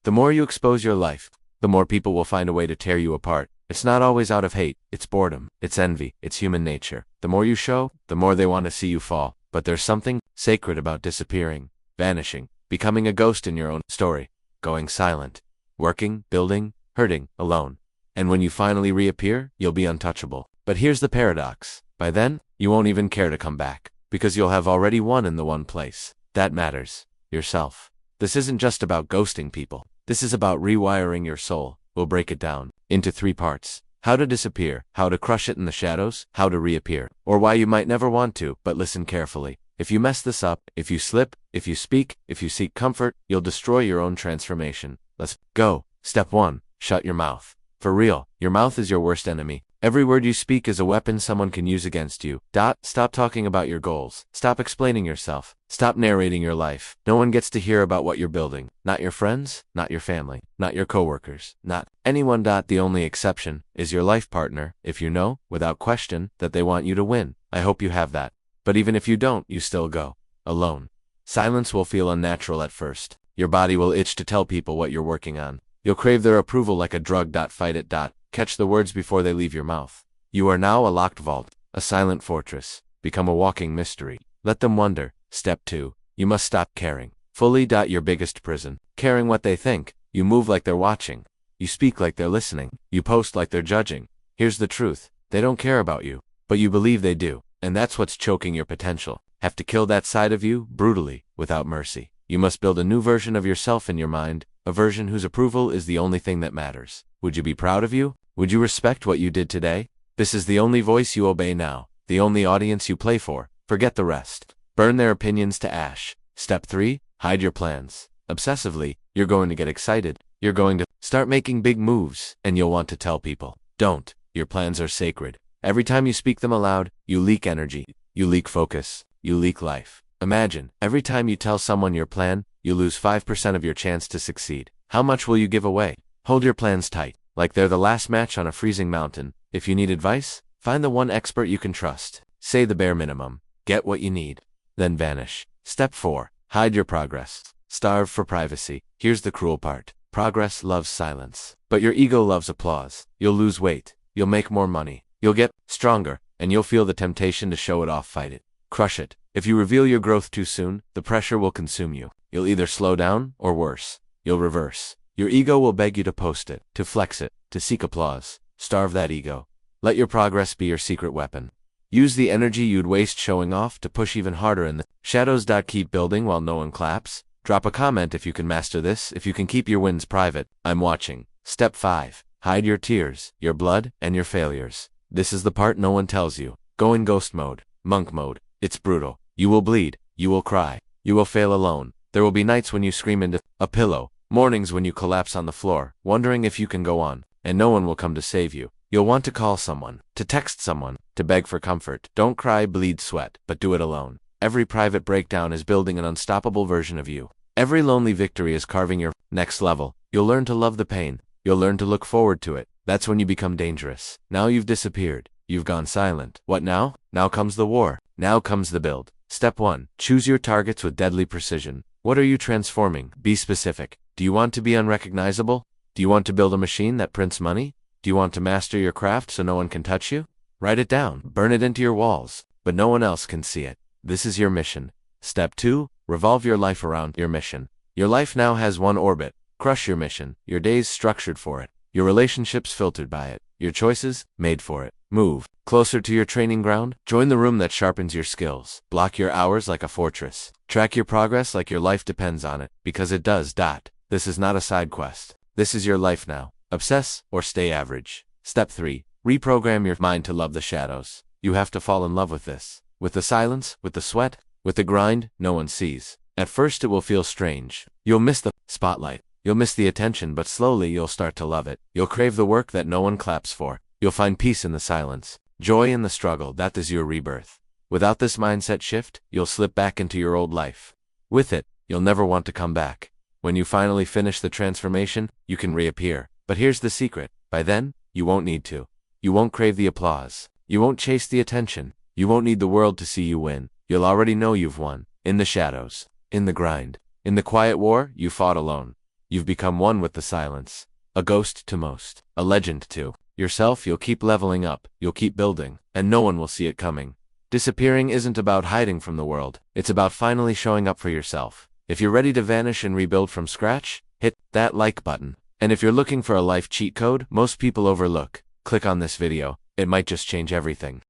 The more you expose your life, the more people will find a way to tear you apart. It's not always out of hate, it's boredom, it's envy, it's human nature. The more you show, the more they want to see you fall. But there's something sacred about disappearing, vanishing, becoming a ghost in your own story, going silent, working, building, hurting, alone. And when you finally reappear, you'll be untouchable. But here's the paradox. By then, you won't even care to come back, because you'll have already won in the one place that matters, yourself. This isn't just about ghosting people. This is about rewiring your soul. We'll break it down into 3 parts. How to disappear, how to crush it in the shadows, how to reappear, or why you might never want to, but listen carefully. If you mess this up, if you slip, if you speak, if you seek comfort, you'll destroy your own transformation. Let's go. Step 1. Shut your mouth. For real, your mouth is your worst enemy. Every word you speak is a weapon someone can use against you. Stop talking about your goals. Stop explaining yourself. Stop narrating your life. No one gets to hear about what you're building. Not your friends, not your family, not your coworkers, not anyone. The only exception is your life partner, if you know, without question, that they want you to win. I hope you have that. But even if you don't, you still go. Alone. Silence will feel unnatural at first. Your body will itch to tell people what you're working on. You'll crave their approval like a drug. Fight it. Catch the words before they leave your mouth. You are now a locked vault, a silent fortress. Become a walking mystery. Let them wonder. Step 2. You must stop caring. Fully. Your biggest prison. Caring what they think. You move like they're watching. You speak like they're listening. You post like they're judging. Here's the truth. They don't care about you, but you believe they do. And that's what's choking your potential. Have to kill that side of you, brutally, without mercy. You must build a new version of yourself in your mind, a version whose approval is the only thing that matters. Would you be proud of you? Would you respect what you did today? This is the only voice you obey now, the only audience you play for. Forget the rest. Burn their opinions to ash. Step 3. Hide your plans. Obsessively, you're going to get excited. You're going to start making big moves, and you'll want to tell people. Don't. Your plans are sacred. Every time you speak them aloud, you leak energy, you leak focus, you leak life. Imagine, every time you tell someone your plan, you lose 5% of your chance to succeed. How much will you give away? Hold your plans tight, like they're the last match on a freezing mountain. If you need advice, find the one expert you can trust. Say the bare minimum. Get what you need. Then vanish. Step 4. Hide your progress. Starve for privacy. Here's the cruel part. Progress loves silence. But your ego loves applause. You'll lose weight. You'll make more money. You'll get stronger, and you'll feel the temptation to show it off. Fight it. Crush it. If you reveal your growth too soon, the pressure will consume you. You'll either slow down, or worse, you'll reverse. Your ego will beg you to post it, to flex it, to seek applause. Starve that ego. Let your progress be your secret weapon. Use the energy you'd waste showing off to push even harder in the shadows. Keep building while no one claps. Drop a comment if you can master this. If you can keep your wins private, I'm watching. Step 5. Hide your tears, your blood, and your failures. This is the part no one tells you. Go in ghost mode, monk mode. It's brutal. You will bleed. You will cry. You will fail alone. There will be nights when you scream into a pillow, mornings when you collapse on the floor, wondering if you can go on, and no one will come to save you. You'll want to call someone, to text someone, to beg for comfort. Don't cry, bleed, sweat, but do it alone. Every private breakdown is building an unstoppable version of you. Every lonely victory is carving your next level. You'll learn to love the pain. You'll learn to look forward to it. That's when you become dangerous. Now you've disappeared. You've gone silent. What now? Now comes the war. Now comes the build. Step 1. Choose your targets with deadly precision. What are you transforming? Be specific. Do you want to be unrecognizable? Do you want to build a machine that prints money? Do you want to master your craft so no one can touch you? Write it down. Burn it into your walls. But no one else can see it. This is your mission. Step 2. Revolve your life around your mission. Your life now has one orbit. Crush your mission. Your days structured for it. Your relationships filtered by it. Your choices made for it. Move closer to your training ground. Join the room that sharpens your skills. Block your hours like a fortress. Track your progress like your life depends on it, because it does. This is not a side quest. This is your life now. Obsess or stay average. Step 3. Reprogram your mind to love the shadows. You have to fall in love with this. With the silence, with the sweat, with the grind no one sees. At first it will feel strange. You'll miss the spotlight. You'll miss the attention, but slowly you'll start to love it. You'll crave the work that no one claps for. You'll find peace in the silence, joy in the struggle. That is your rebirth. Without this mindset shift, you'll slip back into your old life. With it, you'll never want to come back. When you finally finish the transformation, you can reappear. But here's the secret. By then, you won't need to. You won't crave the applause. You won't chase the attention. You won't need the world to see you win. You'll already know you've won. In the shadows. In the grind. In the quiet war you fought alone. You've become one with the silence. A ghost to most. A legend to yourself. You'll keep leveling up, you'll keep building, and no one will see it coming. Disappearing isn't about hiding from the world, it's about finally showing up for yourself. If you're ready to vanish and rebuild from scratch, hit that like button. And if you're looking for a life cheat code most people overlook, click on this video. It might just change everything.